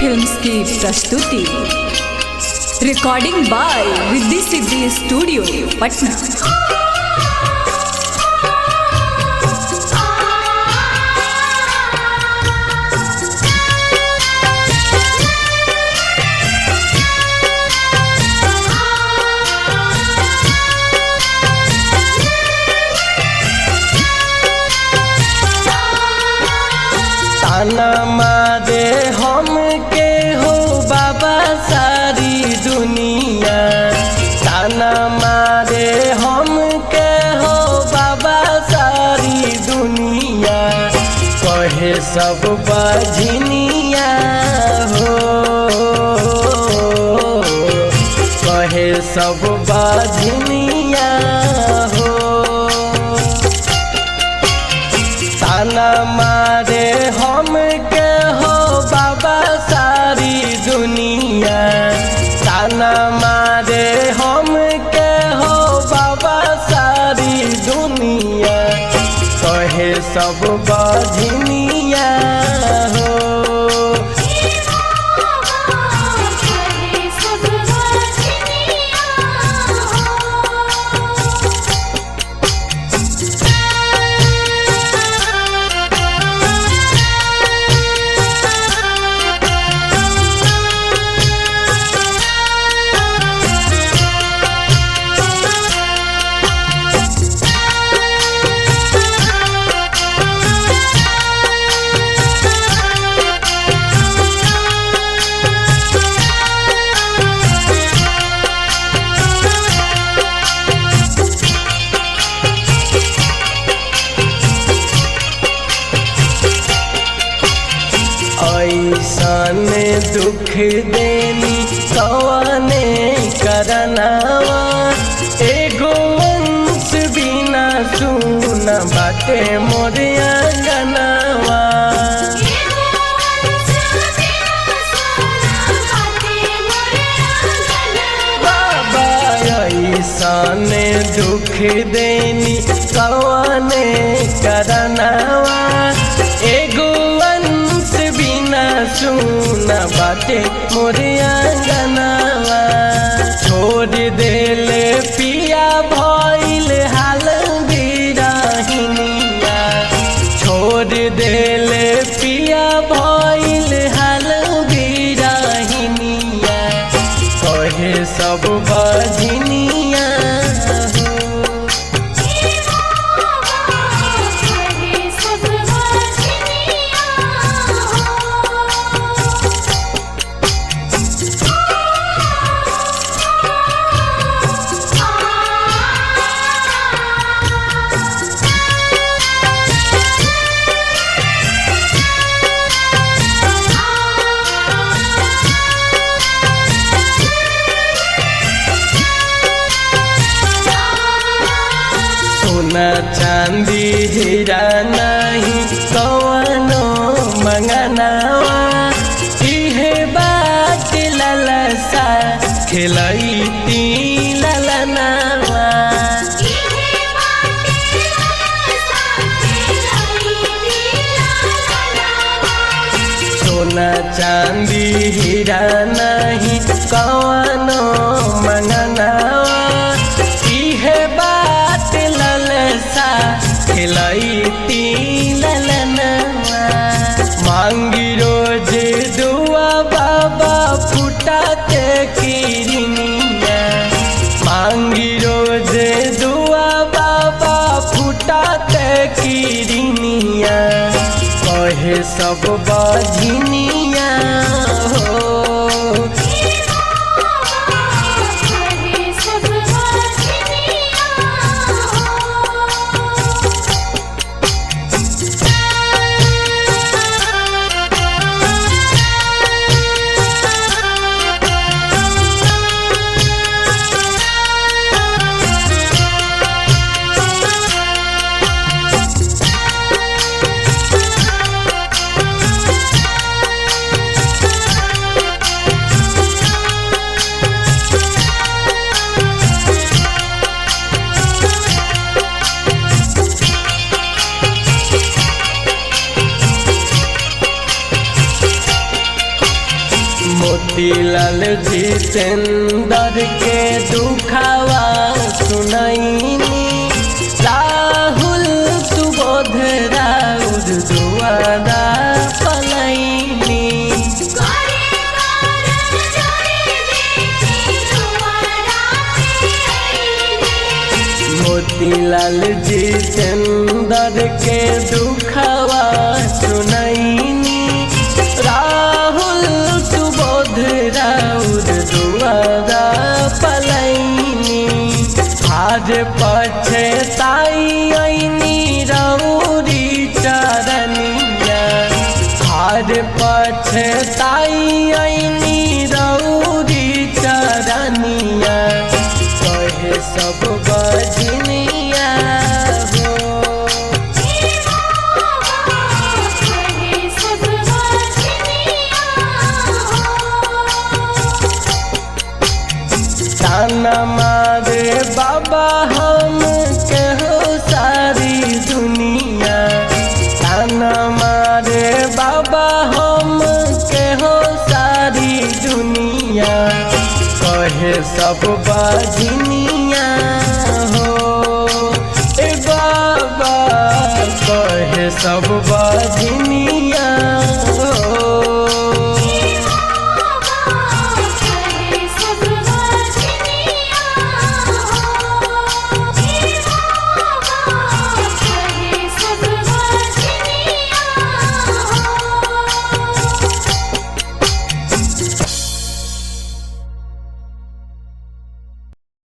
Films की प्रस्तुति। Recording by Riddhi Siddhi studio Patna. ताना मारे हम के हो बाबा सारी दुनिया, ताना मारे हम के हो बाबा सारी दुनिया। कहे सब बजनिया हो, कहे सब बजनिया हो। ताना मारे हम के हो बाबा सारी दुनिया, ताना मारे हम के हो बाबा सारी दुनिया। कहे सब बजनिया हो। ऐसन दुख देनी कवने करनावा, एगो वंश बिना सुन बाटे मोर अंगनावा। बाबा ऐसन दुख देनी कवने करनावा, एगो सुन बाटे मोर अंगनावा। छोड़ देले पिया भइल हाल बिरहिनिया, छोड़ देले पिया भइल हाल बिरहिनिया। कहे सब बजनिया हो। सोना चांदी हीरा नहीं कवनो मंगनावा, इहे बात ललसा खिलैती ललनावा। सोना चांदी हीरा नहीं कवनो मंगनावा, इहे बात ललसा खिलैती ललनावा। मांगी रोज दुआ बाबा फुटाते किरनिया, मांगी रोज दुआ बाबा फुटाते किरनिया। कहे सब बजनिया हो। मोतीलाल जितेंद्र के दुखावा सुनैनी, राहुल सुबोध राउर दुआरा पलैनी। मोतीलाल जितेंद्र के दुखावा सुनैनी, राहुल सुबोध राउर दुआरा पलैनी। आज पछताई आईनी रौरी चरनिया, आज पछताई आईनी रौरी चरनिया, कहे सब बजनिया हो। ताना मारे बाबा हम कहो सारी दुनिया, ताना मारे बाबा हम कहो सारी दुनिया, कहे सब बजनिया हो। ए बाबा कहे सब बजनिया